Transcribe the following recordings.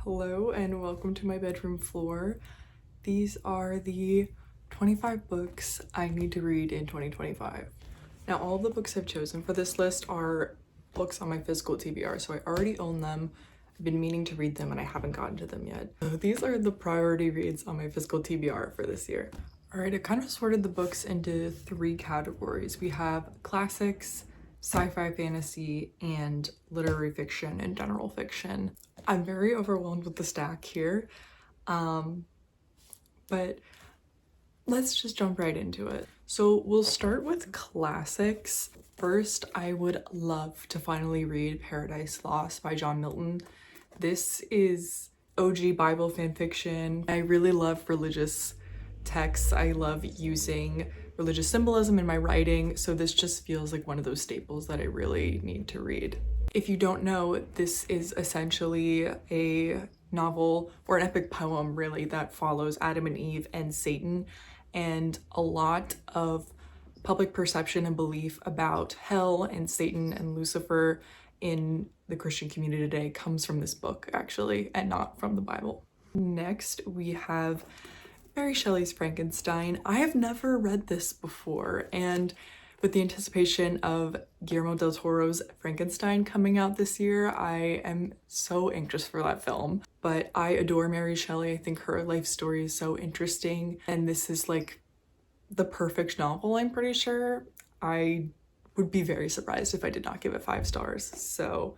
Hello and welcome to my bedroom floor. These are the 25 books I need to read in 2025. Now, all the books I've chosen for this list are books on my physical TBR, so I already own them. I've been meaning to read them and I haven't gotten to them yet. So these are the priority reads on my physical TBR for this year. All right, I kind of sorted the books into three categories. We have classics, sci-fi, fantasy, and literary fiction and general fiction. I'm very overwhelmed with the stack here, but let's just jump right into it. So we'll start with classics. First, I would love to finally read Paradise Lost by John Milton. This is OG Bible fanfiction. I really love religious texts. I love using religious symbolism in my writing, so this just feels like one of those staples that I really need to read. If you don't know, this is essentially a novel or an epic poem really that follows Adam and Eve and Satan, and a lot of public perception and belief about hell and Satan and Lucifer in the Christian community today comes from this book actually, and not from the Bible. Next, we have Mary Shelley's Frankenstein. I have never read this before, and with the anticipation of Guillermo del Toro's Frankenstein coming out this year, I am so anxious for that film. But I adore Mary Shelley. I think her life story is so interesting, and this is like the perfect novel, I'm pretty sure. I would be very surprised if I did not give it 5 stars, so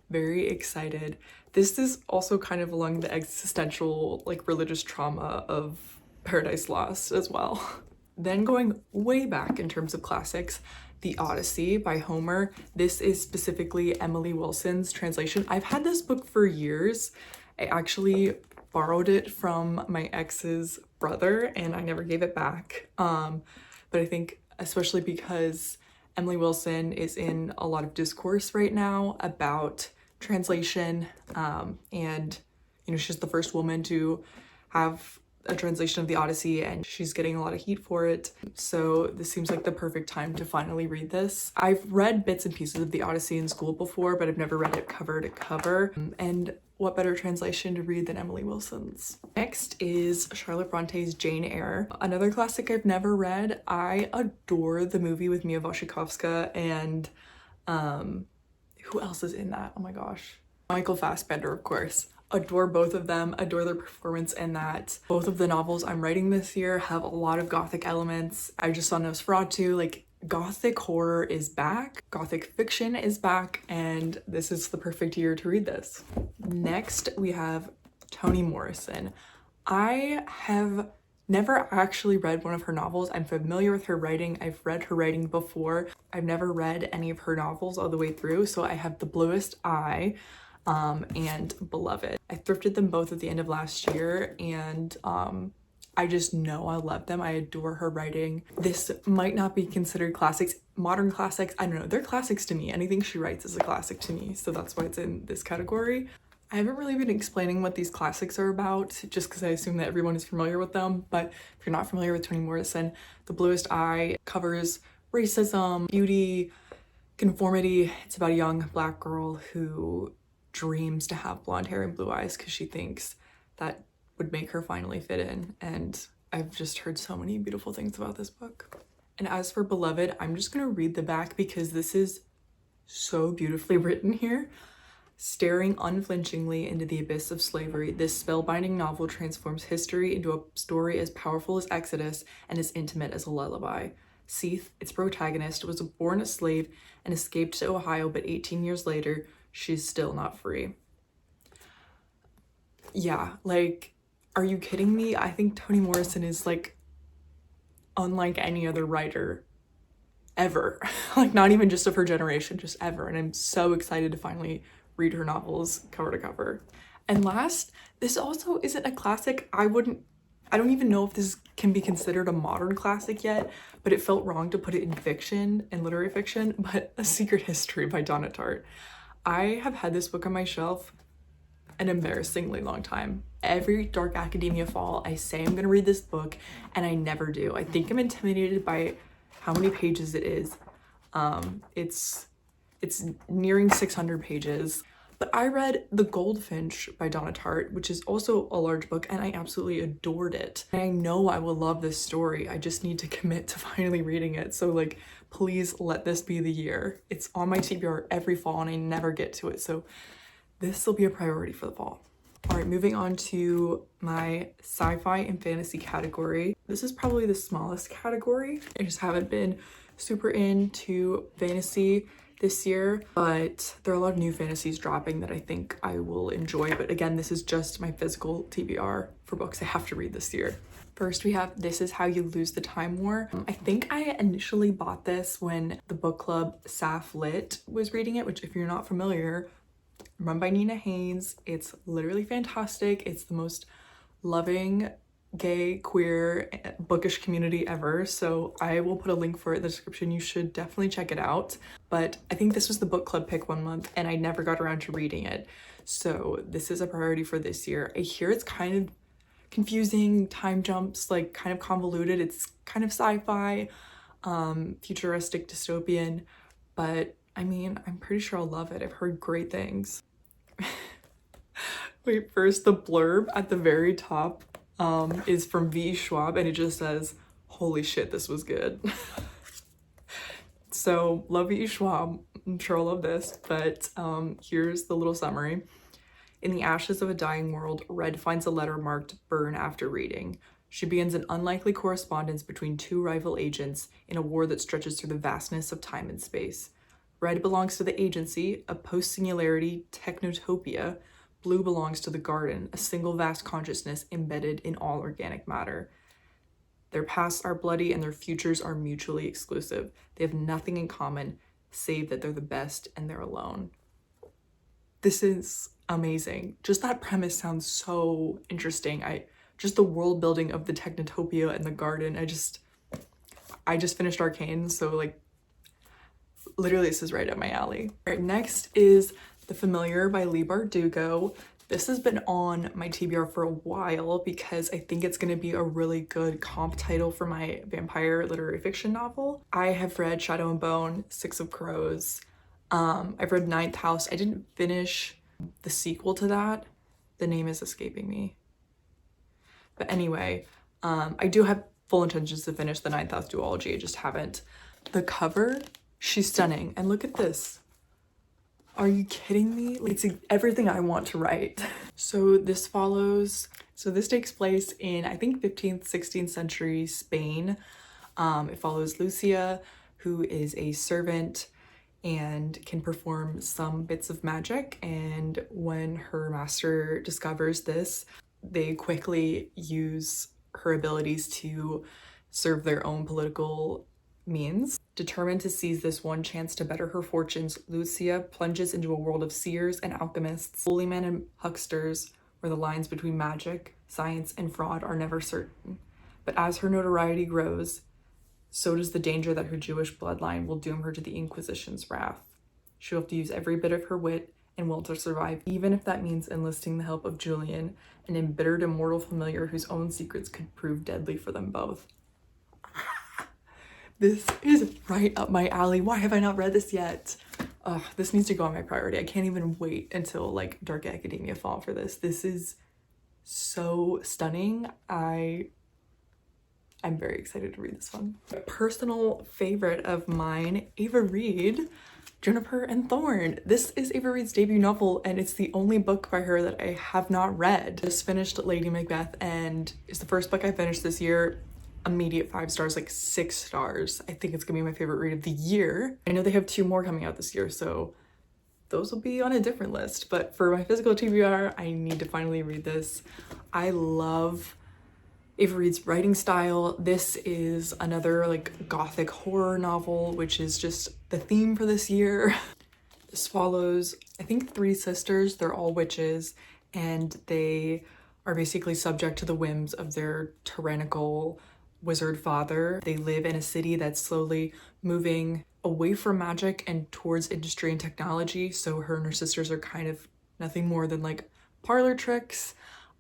very excited. This is also kind of along the existential, like, religious trauma of Paradise Lost as well. Then going way back in terms of classics, The Odyssey by Homer. This is specifically Emily Wilson's translation. I've had this book for years. I actually borrowed it from my ex's brother and I never gave it back. But I think especially because Emily Wilson is in a lot of discourse right now about translation, and you know, she's the first woman to have a translation of the Odyssey and she's getting a lot of heat for it. So this seems like the perfect time to finally read this. I've read bits and pieces of the Odyssey in school before, but I've never read it cover to cover. And what better translation to read than Emily Wilson's? Next is Charlotte Bronte's Jane Eyre, another classic I've never read. I adore the movie with Mia Wasikowska and who else is in that? Oh my gosh. Michael Fassbender, of course. Adore both of them, adore their performance in that. Both of the novels I'm writing this year have a lot of gothic elements. I just saw Nosferatu, like, gothic horror is back, gothic fiction is back, and this is the perfect year to read this. Next, we have Toni Morrison. I have never actually read one of her novels. I'm familiar with her writing. I've read her writing before. I've never read any of her novels all the way through, so I have The Bluest Eye and Beloved. I thrifted them both at the end of last year, and I just know I love them. I adore her writing. This might not be considered classics, modern classics. I don't know, they're classics to me. Anything she writes is a classic to me, so that's why it's in this category. I haven't really been explaining what these classics are about just because I assume that everyone is familiar with them, but if you're not familiar with Toni Morrison, The Bluest Eye covers racism, beauty, conformity. It's about a young Black girl who dreams to have blonde hair and blue eyes because she thinks that would make her finally fit in, and I've just heard so many beautiful things about this book. And as for Beloved, I'm just gonna read the back because this is so beautifully written here. Staring unflinchingly into the abyss of slavery, this spellbinding novel transforms history into a story as powerful as Exodus and as intimate as a lullaby. Seath, its protagonist, was born a slave and escaped to Ohio, but 18 years later, she's still not free. Yeah, like, are you kidding me? I think Toni Morrison is like unlike any other writer ever. Like, not even just of her generation, just ever. And I'm so excited to finally read her novels cover to cover. And last, this also isn't a classic. I don't even know if this can be considered a modern classic yet, but it felt wrong to put it in fiction and literary fiction, but A Secret History by Donna Tartt. I have had this book on my shelf an embarrassingly long time. Every Dark Academia fall, I say I'm gonna read this book, and I never do. I think I'm intimidated by how many pages it is. It's nearing 600 pages, But I read The Goldfinch by Donna Tartt, which is also a large book, and I absolutely adored it. And I know I will love this story. I just need to commit to finally reading it. So like, please let this be the year. It's on my TBR every fall and I never get to it. So this will be a priority for the fall. All right, moving on to my sci-fi and fantasy category. This is probably the smallest category. I just haven't been super into fantasy this year, but there are a lot of new fantasies dropping that I think I will enjoy. But again, this is just my physical TBR for books I have to read this year. First, we have This Is How You Lose the Time War. I think I initially bought this when the book club Saf Lit was reading it, which if you're not familiar, run by Nina Haynes. It's literally fantastic. It's the most loving gay, queer, bookish community ever. So I will put a link for it in the description. You should definitely check it out. But I think this was the book club pick one month and I never got around to reading it. So this is a priority for this year. I hear it's kind of confusing, time jumps, like kind of convoluted. It's kind of sci-fi, futuristic, dystopian, but I mean, I'm pretty sure I'll love it. I've heard great things. Wait, first the blurb at the very top is from V. Schwab and it just says, holy shit, this was good. So love V. Schwab, I'm sure I'll love this, but here's the little summary. In the ashes of a dying world, Red finds a letter marked burn after reading. She begins an unlikely correspondence between two rival agents in a war that stretches through the vastness of time and space. Red belongs to the agency, a post-singularity technotopia. Blue belongs to the garden, a single vast consciousness embedded in all organic matter. Their pasts are bloody and their futures are mutually exclusive. They have nothing in common, save that they're the best and they're alone. This is amazing. Just that premise sounds so interesting. Just the world building of the technotopia and the garden. I just finished Arcane, so like literally this is right up my alley. All right, next is The Familiar by Leigh Bardugo. This has been on my TBR for a while because I think it's going to be a really good comp title for my vampire literary fiction novel. I have read Shadow and Bone, Six of Crows. I've read Ninth House. I didn't finish the sequel to that. The name is escaping me. But anyway, I do have full intentions to finish the Ninth House duology. I just haven't. The cover, she's stunning. And look at this. Are you kidding me? It's everything I want to write. So this takes place in, I think, 15th, 16th century Spain. It follows Lucia, who is a servant and can perform some bits of magic. And when her master discovers this, they quickly use her abilities to serve their own political means. Determined to seize this one chance to better her fortunes, Lucia plunges into a world of seers and alchemists, holy men and hucksters, where the lines between magic, science, and fraud are never certain. But as her notoriety grows, so does the danger that her Jewish bloodline will doom her to the Inquisition's wrath. She'll have to use every bit of her wit and will to survive, even if that means enlisting the help of Julian, an embittered immortal familiar whose own secrets could prove deadly for them both. This is right up my alley. Why have I not read this yet? This needs to go on my priority. I can't even wait until like Dark Academia fall for this. This is so stunning. I'm very excited to read this one. A personal favorite of mine, Ava Reid, Juniper and Thorn. This is Ava Reid's debut novel and it's the only book by her that I have not read. Just finished Lady Macbeth and it's the first book I finished this year. Immediate 5 stars, like 6 stars. I think it's gonna be my favorite read of the year. I know they have 2 more coming out this year, so those will be on a different list. But for my physical TBR, I need to finally read this. I love Ava Reid's writing style. This is another like gothic horror novel, which is just the theme for this year. This follows, I think, 3 sisters. They're all witches and they are basically subject to the whims of their tyrannical wizard father. They live in a city that's slowly moving away from magic and towards industry and technology. So her and her sisters are kind of nothing more than like parlor tricks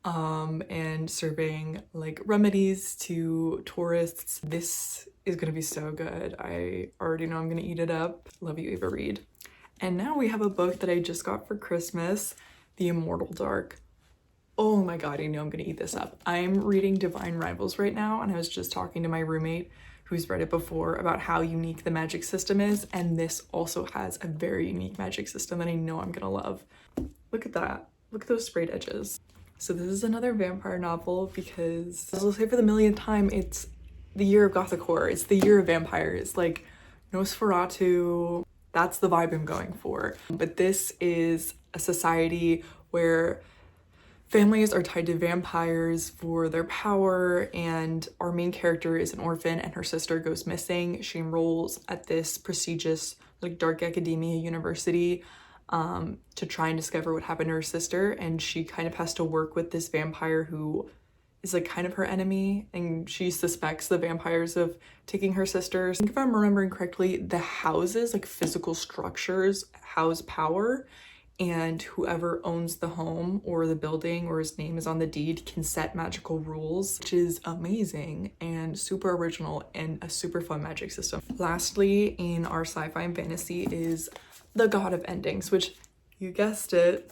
and serving like remedies to tourists. This is gonna be so good. I already know I'm gonna eat it up. Love you, Ava Reid. And now we have a book that I just got for Christmas, The Immortal Dark. Oh my god, I know I'm gonna eat this up. I'm reading Divine Rivals right now, and I was just talking to my roommate who's read it before about how unique the magic system is, and this also has a very unique magic system that I know I'm gonna love. Look at that. Look at those sprayed edges. So this is another vampire novel because, as I'll say for the millionth time, it's the year of gothic horror. It's the year of vampires. Like Nosferatu, that's the vibe I'm going for. But this is a society where families are tied to vampires for their power, and our main character is an orphan and her sister goes missing. She enrolls at this prestigious like dark academia university to try and discover what happened to her sister, and she kind of has to work with this vampire who is like kind of her enemy, and she suspects the vampires of taking her sister. I think if I'm remembering correctly, the houses, like physical structures, house power, and whoever owns the home or the building or his name is on the deed can set magical rules, which is amazing and super original and a super fun magic system. Lastly, in our sci-fi and fantasy is The God of Endings, which, you guessed it,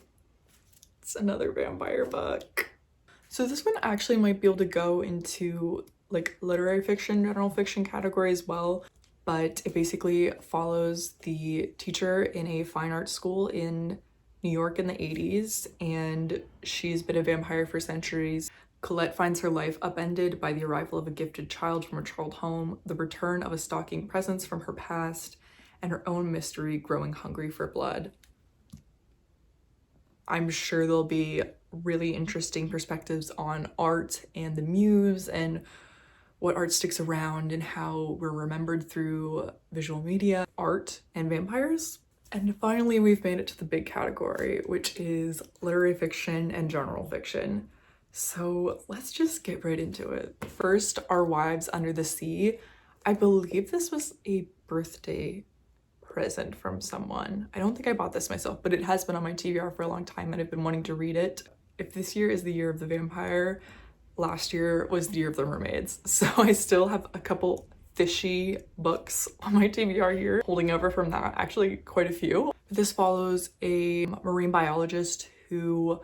it's another vampire book. So this one actually might be able to go into like literary fiction, general fiction category as well, but it basically follows the teacher in a fine arts school in New York in the 80s, and she's been a vampire for centuries. Colette finds her life upended by the arrival of a gifted child from her troubled home, the return of a stalking presence from her past, and her own mystery growing hungry for blood. I'm sure there'll be really interesting perspectives on art and the muse and what art sticks around and how we're remembered through visual media, art, and vampires. And finally, we've made it to the big category, which is literary fiction and general fiction. So let's just get right into it. First, Our Wives Under the Sea. I believe this was a birthday present from someone. I don't think I bought this myself, but it has been on my TBR for a long time and I've been wanting to read it. If this year is the year of the vampire, last year was the year of the mermaids. So I still have a couple fishy books on my TBR here, holding over from that, actually quite a few. This follows a marine biologist who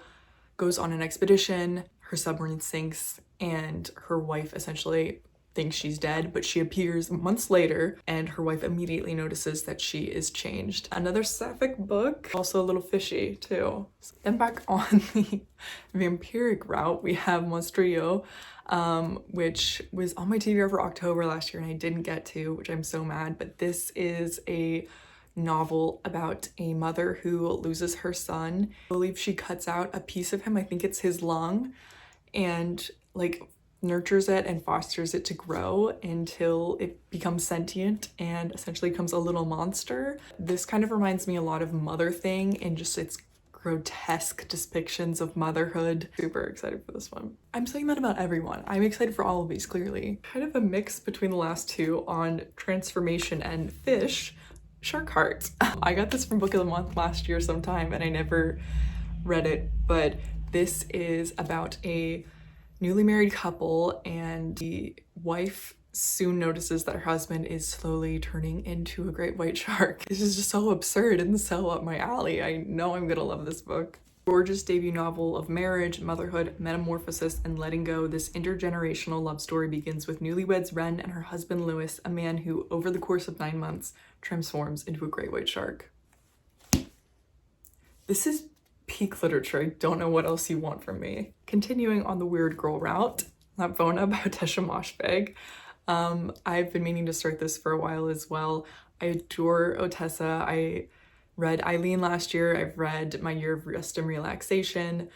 goes on an expedition, her submarine sinks, and her wife essentially thinks she's dead, but she appears months later and her wife immediately notices that she is changed. Another sapphic book, also a little fishy too. Then back on the vampiric route, we have Monstrio, which was on my TBR for October last year and I didn't get to, which I'm so mad, but this is a novel about a mother who loses her son. I believe she cuts out a piece of him, I think it's his lung, and like nurtures it and fosters it to grow until it becomes sentient and essentially becomes a little monster. This kind of reminds me a lot of Mother Thing and just its grotesque depictions of motherhood. Super excited for this one. I'm saying that about everyone. I'm excited for all of these, clearly. Kind of a mix between the last two on transformation and fish, Shark Heart. I got this from Book of the Month last year sometime and I never read it, but this is about a newly married couple and the wife soon notices that her husband is slowly turning into a great white shark. This is just so absurd and so up my alley. I know I'm gonna love this book. Gorgeous debut novel of marriage, motherhood, metamorphosis, and letting go, this intergenerational love story begins with newlyweds Ren and her husband Lewis, a man who, over the course of 9 months, transforms into a great white shark. This is peak literature. I don't know what else you want from me. Continuing on the weird girl route, Lapvona by Tesha Moshfegh. I've been meaning to start this for a while as well. I adore Otessa. I read Eileen last year. I've read My Year of Rest and Relaxation.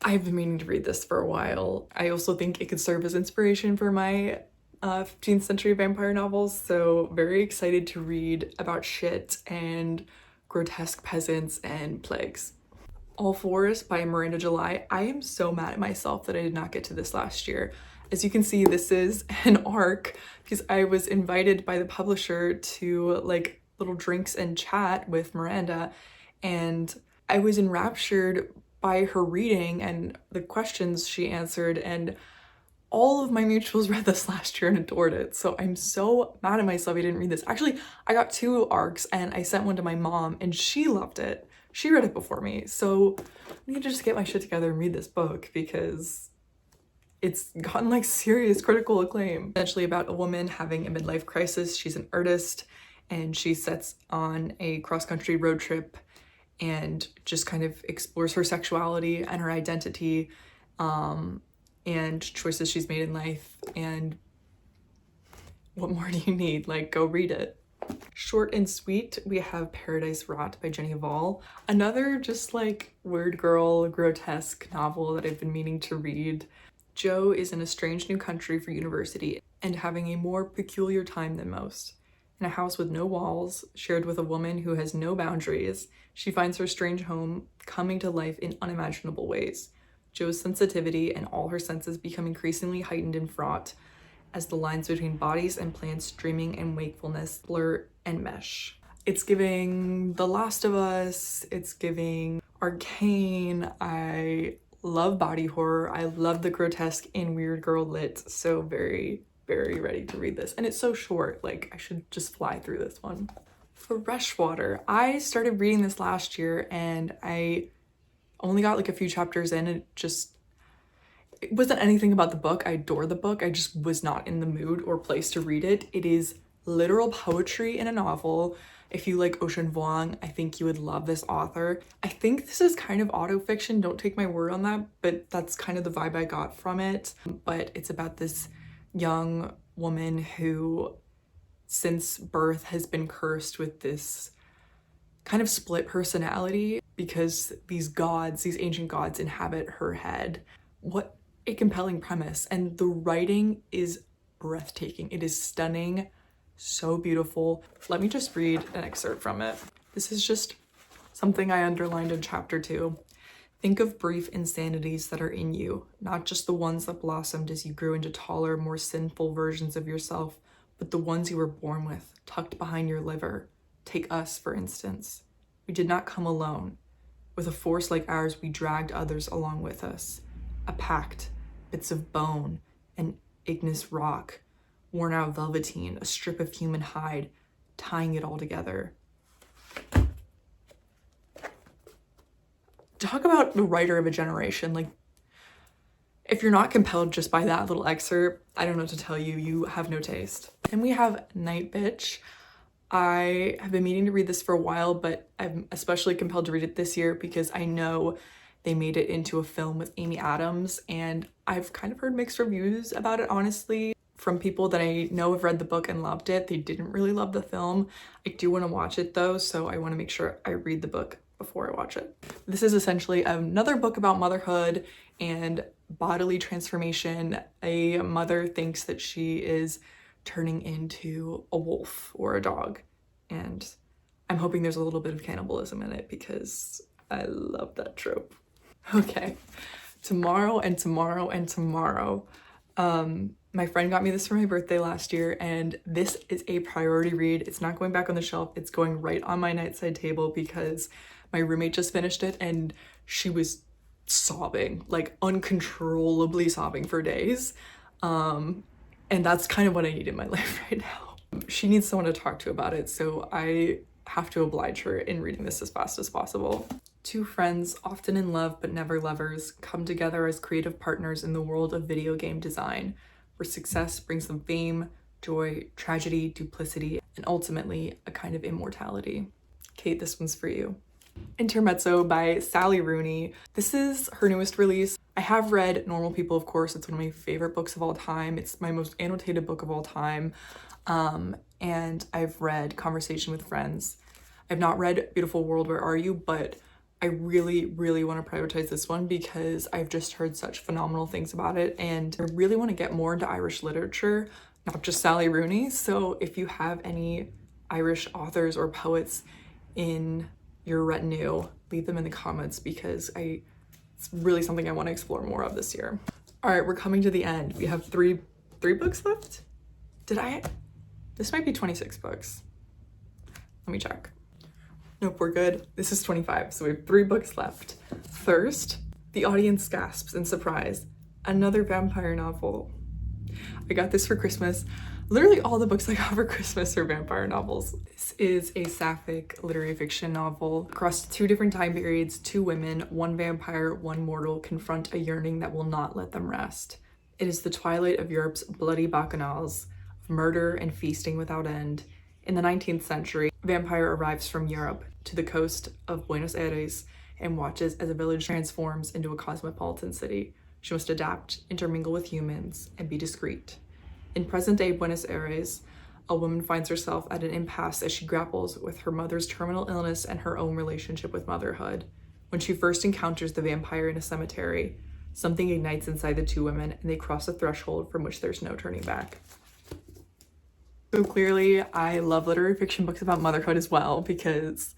I've been meaning to read this for a while. I also think it could serve as inspiration for my 15th century vampire novels, so very excited to read about shit and grotesque peasants and plagues. All Fours by Miranda July. I am so mad at myself that I did not get to this last year. As you can see, this is an arc because I was invited by the publisher to like little drinks and chat with Miranda, and I was enraptured by her reading and the questions she answered, and all of my mutuals read this last year and adored it, so I'm so mad at myself I didn't read this. Actually, I got 2 arcs and I sent one to my mom and she loved it. She read it before me, so I need to just get my shit together and read this book because it's gotten like serious critical acclaim. Essentially about a woman having a midlife crisis. She's an artist and she sets on a cross-country road trip and just kind of explores her sexuality and her identity, and choices she's made in life. And what more do you need? Like, go read it. Short and sweet, we have Paradise Rot by Jenny Vall. Another just like weird girl, grotesque novel that I've been meaning to read. Jo is in a strange new country for university and having a more peculiar time than most. In a house with no walls, shared with a woman who has no boundaries, she finds her strange home coming to life in unimaginable ways. Jo's sensitivity and all her senses become increasingly heightened and fraught as the lines between bodies and plants, dreaming and wakefulness blur and mesh. It's giving The Last of Us, it's giving Arcane. I love body horror. I love the grotesque in weird girl lit, so very, very ready to read this. And it's so short, like I should just fly through this one. Freshwater. I started reading this last year and I only got like a few chapters in. It wasn't anything about the book. I adore the book. I just was not in the mood or place to read it. It is literal poetry in a novel. If you like Ocean Vuong, I think you would love this author. I think this is kind of autofiction. Don't take my word on that, but that's kind of the vibe I got from it. But it's about this young woman who since birth has been cursed with this kind of split personality because these gods, these ancient gods, inhabit her head. What a compelling premise. And the writing is breathtaking. It is stunning, so beautiful. Let me just read an excerpt from it. This is just something I underlined in chapter 2. Think of brief insanities that are in you, not just the ones that blossomed as you grew into taller, more sinful versions of yourself, but the ones you were born with, tucked behind your liver. Take us, for instance. We did not come alone. With a force like ours, we dragged others along with us. A pact, bits of bone, an igneous rock, worn out velveteen, a strip of human hide, tying it all together. Talk about the writer of a generation. Like, if you're not compelled just by that little excerpt, I don't know what to tell you. You have no taste. And we have Night Bitch. I have been meaning to read this for a while, but I'm especially compelled to read it this year because I know they made it into a film with Amy Adams, and I've kind of heard mixed reviews about it, honestly, from people that I know have read the book and loved it. They didn't really love the film. I do want to watch it though, so I want to make sure I read the book before I watch it. This is essentially another book about motherhood and bodily transformation. A mother thinks that she is turning into a wolf or a dog, and I'm hoping there's a little bit of cannibalism in it because I love that trope. Okay, tomorrow and tomorrow and tomorrow. My friend got me this for my birthday last year, and this is a priority read. It's not going back on the shelf. It's going right on my nightside table because my roommate just finished it and she was sobbing, like uncontrollably sobbing for days. And that's kind of what I need in my life right now. She needs someone to talk to about it, so I have to oblige her in reading this as fast as possible. Two friends, often in love but never lovers, come together as creative partners in the world of video game design, where success brings them fame, joy, tragedy, duplicity, and ultimately a kind of immortality. Kate, this one's for you. Intermezzo by Sally Rooney. This is her newest release. I have read Normal People, of course. It's one of my favorite books of all time. It's my most annotated book of all time. And I've read Conversation with Friends. I've not read Beautiful World, Where Are You? But I really, really want to prioritize this one because I've just heard such phenomenal things about it. And I really want to get more into Irish literature, not just Sally Rooney. So if you have any Irish authors or poets in your retinue, leave them in the comments because it's really something I want to explore more of this year. All right, we're coming to the end. We have three books left. This might be 26 books. Let me check. Nope, we're good. This is 25, so we have 3 books left. First, the audience gasps in surprise. Another vampire novel. I got this for Christmas. Literally all the books I got for Christmas are vampire novels. This is a sapphic literary fiction novel. Across 2 different time periods, 2 women, 1 vampire, 1 mortal, confront a yearning that will not let them rest. It is the twilight of Europe's bloody bacchanals, of murder and feasting without end. In the 19th century, a vampire arrives from Europe to the coast of Buenos Aires and watches as a village transforms into a cosmopolitan city. She must adapt, intermingle with humans, and be discreet. In present-day Buenos Aires, a woman finds herself at an impasse as she grapples with her mother's terminal illness and her own relationship with motherhood. When she first encounters the vampire in a cemetery, something ignites inside the 2 women, and they cross a threshold from which there's no turning back. So clearly, I love literary fiction books about motherhood as well because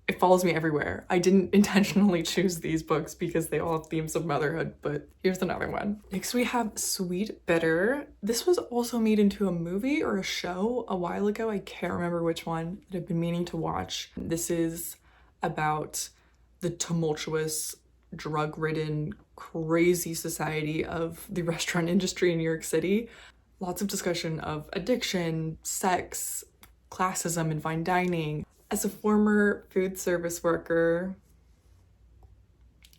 it follows me everywhere. I didn't intentionally choose these books because they all have themes of motherhood, but here's another one. Next we have Sweet Bitter. This was also made into a movie or a show a while ago. I can't remember which one that I've been meaning to watch. This is about the tumultuous, drug-ridden, crazy society of the restaurant industry in New York City. Lots of discussion of addiction, sex, classism, and fine dining. As a former food service worker,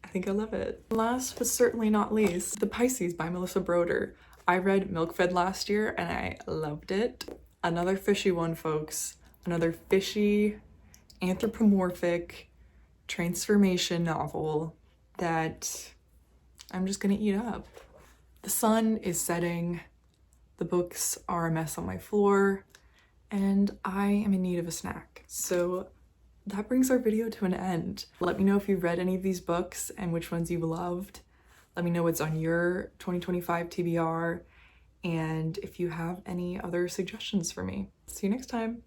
I think I love it. Last but certainly not least, The Pisces by Melissa Broder. I read Milk Fed last year and I loved it. Another fishy one, folks. Another fishy, anthropomorphic transformation novel that I'm just gonna eat up. The sun is setting, the books are a mess on my floor, and I am in need of a snack. So that brings our video to an end. Let me know if you've read any of these books and which ones you've loved. Let me know what's on your 2025 TBR and if you have any other suggestions for me. See you next time.